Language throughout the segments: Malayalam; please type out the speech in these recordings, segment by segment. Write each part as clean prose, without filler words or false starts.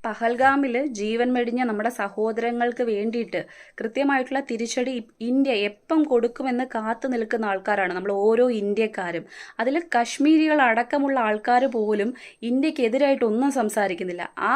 പഹൽഗാമിൽ ജീവൻ വെടിഞ്ഞ നമ്മുടെ സഹോദരങ്ങൾക്ക് വേണ്ടിയിട്ട് കൃത്യമായിട്ടുള്ള തിരിച്ചടി ഇന്ത്യ എപ്പം കൊടുക്കുമെന്ന് കാത്തു നിൽക്കുന്ന ആൾക്കാരാണ് നമ്മൾ ഓരോ ഇന്ത്യക്കാരും. അതിൽ കശ്മീരികൾ അടക്കമുള്ള ആൾക്കാർ പോലും ഇന്ത്യക്കെതിരായിട്ട് ഒന്നും സംസാരിക്കുന്നില്ല. ആ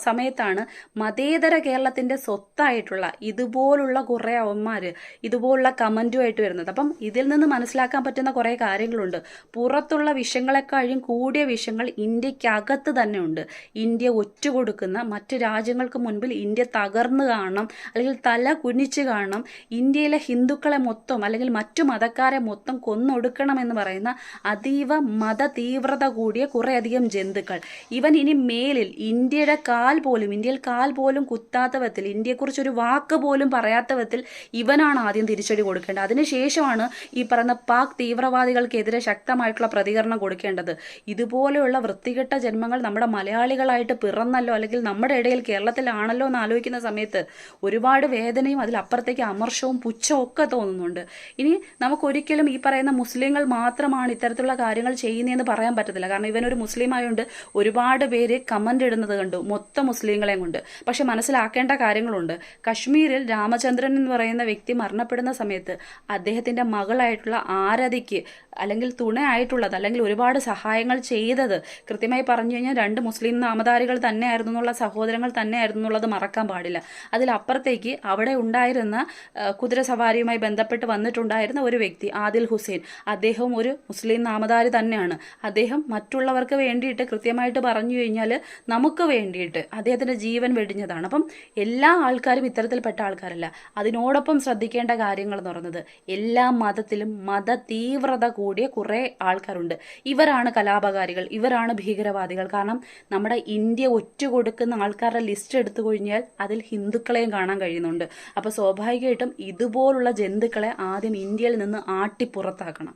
സമയത്താണ് മതേതര കേരളത്തിൻ്റെ സ്വത്തായിട്ടുള്ള ഇതുപോലുള്ള കുറേ അവന്മാർ ഇതുപോലുള്ള കമൻറ്റുമായിട്ട് വരുന്നത്. അപ്പം ഇതിൽ നിന്ന് മനസ്സിലാക്കാൻ പറ്റുന്ന കുറേ കാര്യങ്ങളുണ്ട്. പുറത്തുള്ള വിഷയങ്ങളെക്കാളും കൂടിയ വിഷയങ്ങൾ ഇന്ത്യക്കകത്ത് തന്നെ ഉണ്ട്. ഇന്ത്യ ഒറ്റുകൊടുക്കുന്ന മറ്റ് രാജ്യങ്ങൾക്ക് മുൻപിൽ ഇന്ത്യ തകർന്നു കാണണം, അല്ലെങ്കിൽ തല കുനിച്ച് കാണണം. ഇന്ത്യയിലെ ഹിന്ദുക്കളെ മൊത്തം അല്ലെങ്കിൽ മറ്റു മതക്കാരെ മൊത്തം കൊന്നൊടുക്കണം എന്ന് പറയുന്ന അതീവ മത തീവ്രത കൂടിയ കുറേയധികം ജന്തുക്കൾ. ഇവൻ ഇനി മേലിൽ ഇന്ത്യയിൽ കാൽ പോലും കുത്താത്ത വിധത്തിൽ, ഇന്ത്യയെക്കുറിച്ചൊരു വാക്ക് പോലും പറയാത്ത വിധത്തിൽ ഇവനാണ് ആദ്യം തിരിച്ചടി കൊടുക്കേണ്ടത്. അതിനുശേഷമാണ് ഈ പറയുന്ന പാക് തീവ്രവാദികൾക്കെതിരെ ശക്തമായിട്ടുള്ള പ്രതികരണം കൊടുക്കേണ്ടത്. ഇതുപോലെയുള്ള വൃത്തികെട്ട ജന്മങ്ങൾ നമ്മുടെ മലയാളികളായിട്ട് പിറന്നല്ലോ, അല്ലെങ്കിൽ നമ്മുടെ ഇടയിൽ കേരളത്തിലാണല്ലോ എന്ന് ആലോചിക്കുന്ന സമയത്ത് ഒരുപാട് വേദനയും അതിലപ്പുറത്തേക്ക് അമർഷവും പുച്ഛവും ഒക്കെ തോന്നുന്നുണ്ട്. ഇനി നമുക്കൊരിക്കലും ഈ പറയുന്ന മുസ്ലിങ്ങൾ മാത്രമാണ് ഇത്തരത്തിലുള്ള കാര്യങ്ങൾ ചെയ്യുന്നതെന്ന് പറയാൻ പറ്റത്തില്ല. കാരണം ഇവനൊരു മുസ്ലിം ആയതുകൊണ്ട് ഒരുപാട് പേര് കമന്റ് ഇടുന്നത് കണ്ടു, മൊത്തം മുസ്ലിങ്ങളെയും കൊണ്ട്. പക്ഷെ മനസ്സിലാക്കേണ്ട കാര്യങ്ങളുണ്ട്. കശ്മീരിൽ രാമചന്ദ്രൻ എന്ന് പറയുന്ന വ്യക്തി മരണപ്പെടുന്ന സമയത്ത് അദ്ദേഹത്തിന്റെ മകളായിട്ടുള്ള ആരതിക്ക് അല്ലെങ്കിൽ തുണയായിട്ടുള്ളത് അല്ലെങ്കിൽ ഒരുപാട് സഹായങ്ങൾ ചെയ്തത് കൃത്യമായി പറഞ്ഞു കഴിഞ്ഞാൽ 2 മുസ്ലിം നാമധാരികൾ തന്നെയായിരുന്നു എന്നുള്ള, സഹോദരങ്ങൾ തന്നെയായിരുന്നു എന്നുള്ളത് മറക്കാൻ പാടില്ല. അതിലപ്പുറത്തേക്ക് അവിടെ ഉണ്ടായിരുന്ന കുതിരസവാരിയുമായി ബന്ധപ്പെട്ട് വന്നിട്ടുണ്ടായിരുന്ന ഒരു വ്യക്തി ആദിൽ ഹുസൈൻ, അദ്ദേഹം ഒരു മുസ്ലിം നാമധാരി തന്നെയാണ്. അദ്ദേഹം മറ്റുള്ളവർക്ക് വേണ്ടിയിട്ട് കൃത്യമായിട്ട് പറഞ്ഞു കഴിഞ്ഞാൽ നമുക്ക് വേണ്ടിയിട്ട് അദ്ദേഹത്തിൻ്റെ ജീവൻ വെടിഞ്ഞതാണ്. അപ്പം എല്ലാ ആൾക്കാരും ഇത്തരത്തിൽപ്പെട്ട ആൾക്കാരല്ല. അതിനോടൊപ്പം ശ്രദ്ധിക്കേണ്ട കാര്യങ്ങൾ എന്ന് പറയുന്നത് എല്ലാ മതത്തിലും മത തീവ്രത കൂടിയ കുറേ ആൾക്കാരുണ്ട്. ഇവരാണ് കലാപകാരികൾ, ഇവരാണ് ഭീകരവാദികൾ. കാരണം നമ്മുടെ ഇന്ത്യ ഒറ്റുകൊടുക്കുന്ന ആൾക്കാരുടെ ലിസ്റ്റ് എടുത്തു കഴിഞ്ഞാൽ അതിൽ ഹിന്ദുക്കളെയും കാണാൻ കഴിയുന്നുണ്ട്. അപ്പോൾ സ്വാഭാവികമായിട്ടും ഇതുപോലുള്ള ജന്തുക്കളെ ആദ്യം ഇന്ത്യയിൽ നിന്ന് ആട്ടി പുറത്താക്കണം.